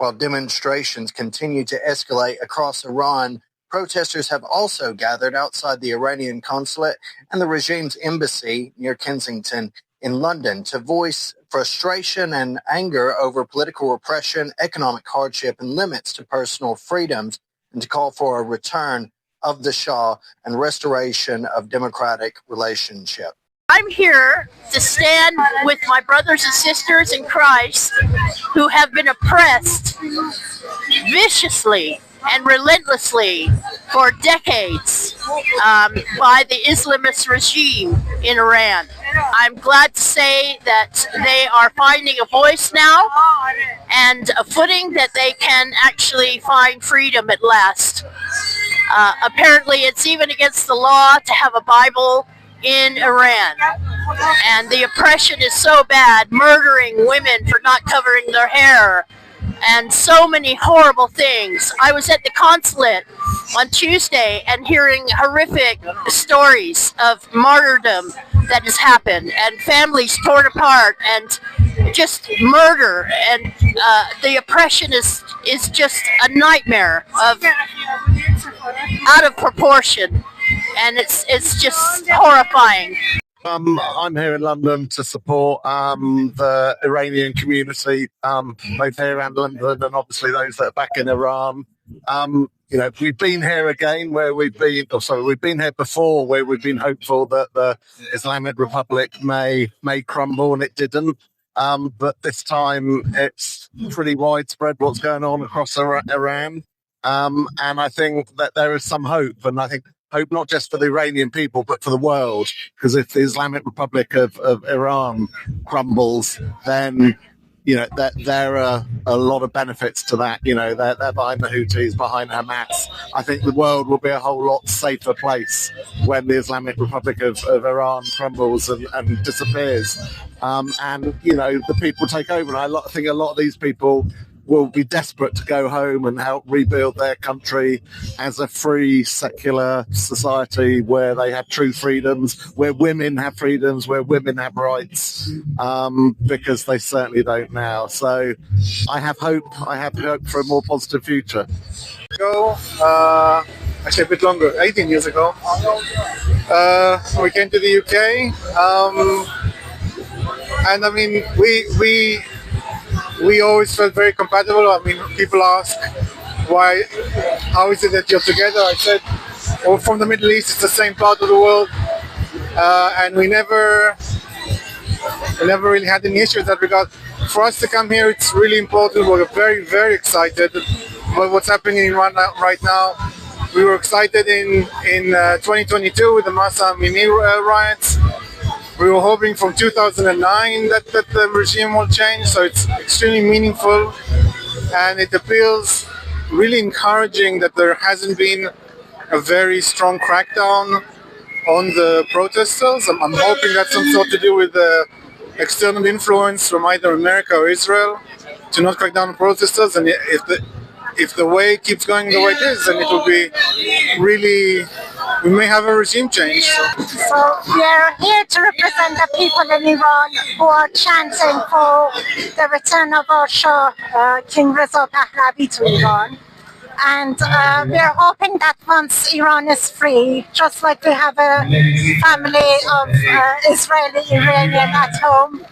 While demonstrations continue to escalate across Iran, protesters have also gathered outside the Iranian consulate and the regime's embassy near Kensington in London to voice frustration and anger over political repression, economic hardship, and limits to personal freedoms, and to call for a return of the Shah and restoration of democratic relationship. I'm here to stand with my brothers and sisters in Christ who have been oppressed viciously and relentlessly for decades by the Islamist regime in Iran. I'm glad to say that they are finding a voice now and a footing that they can actually find freedom at last. Apparently it's even against the law to have a Bible in Iran, and the oppression is so bad, murdering women for not covering their hair, and so many horrible things. I was at the consulate on Tuesday and hearing horrific stories of martyrdom that has happened, and families torn apart, and just murder, and the oppression is just a nightmare of out of proportion. And it's just horrifying. I'm here in London to support the Iranian community, both here and London, and obviously those that are back in Iran. We've been here again where we've been here before where we've been hopeful that the Islamic Republic may crumble, and it didn't. But this time it's pretty widespread what's going on across Iran. And I think that there is some hope, and I think hope not just for the Iranian people, but for the world. Because if the Islamic Republic of Iran crumbles, then, there are a lot of benefits to that. They're behind the Houthis, behind Hamas. I think the world will be a whole lot safer place when the Islamic Republic of Iran crumbles and disappears. The people take over. And I think a lot of these people will be desperate to go home and help rebuild their country as a free, secular society where they have true freedoms, where women have freedoms, where women have rights, because they certainly don't now. So I have hope. I have hope for a more positive future. Actually a bit longer, 18 years ago. We came to the UK, and I mean, we always felt very compatible. I mean, people ask, how is it that you're together? I said, well, from the Middle East, it's the same part of the world. And we never really had any issues in that regard. For us to come here, it's really important. We're very, very excited about what's happening in Iran right now. We were excited in 2022 with the Masa Amini riots. We were hoping from 2009 that the regime will change, so it's extremely meaningful, and it appeals really encouraging that there hasn't been a very strong crackdown on the protesters. I'm hoping that's some sort to do with the external influence from either America or Israel to not crack down on protesters, and if the way keeps going the way it is, then it will be really, we may have a regime change. So we are here to represent the people in Iran who are chanting for the return of our Shah, King Reza Pahlavi, to Iran. And we are hoping that once Iran is free, just like we have a family of Israeli-Iranian at home,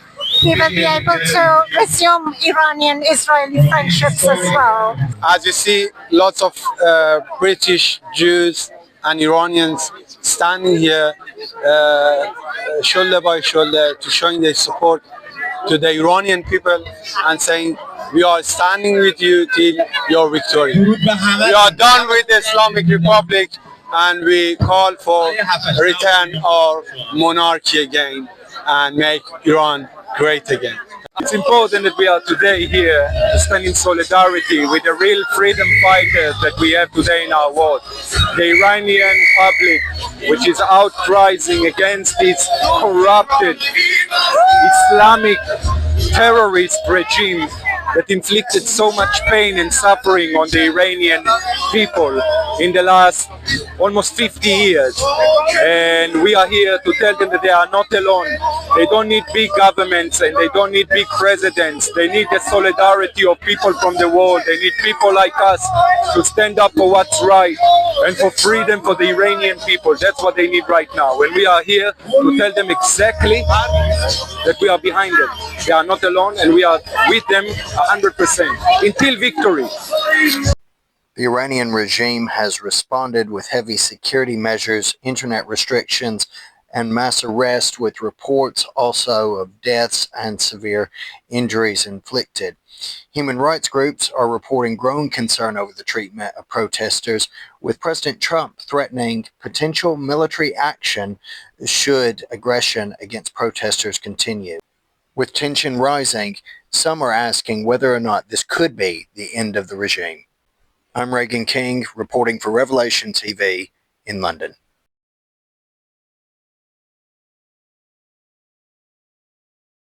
we will be able to resume Iranian-Israeli friendships as well. As you see, lots of British, Jews and Iranians standing here shoulder by shoulder to showing their support to the Iranian people and saying, we are standing with you till your victory. We are done with the Islamic Republic and we call for return of monarchy again and make Iran great again. It's important that we are today here to stand in solidarity with the real freedom fighters that we have today in our world. The Iranian public, which is outrising against this corrupted Islamic terrorist regime that inflicted so much pain and suffering on the Iranian people in the last almost 50 years. And we are here to tell them that they are not alone. They don't need big governments and they don't need big presidents. They need the solidarity of people from the world. They need people like us to stand up for what's right and for freedom for the Iranian people. That's what they need right now. And we are here to tell them exactly that we are behind them. They are not alone and we are with them 100% until victory. The Iranian regime has responded with heavy security measures, internet restrictions, and mass arrests, with reports also of deaths and severe injuries inflicted. Human rights groups are reporting growing concern over the treatment of protesters, with President Trump threatening potential military action should aggression against protesters continue. With tension rising, some are asking whether or not this could be the end of the regime. I'm Reagan King, reporting for Revelation TV in London.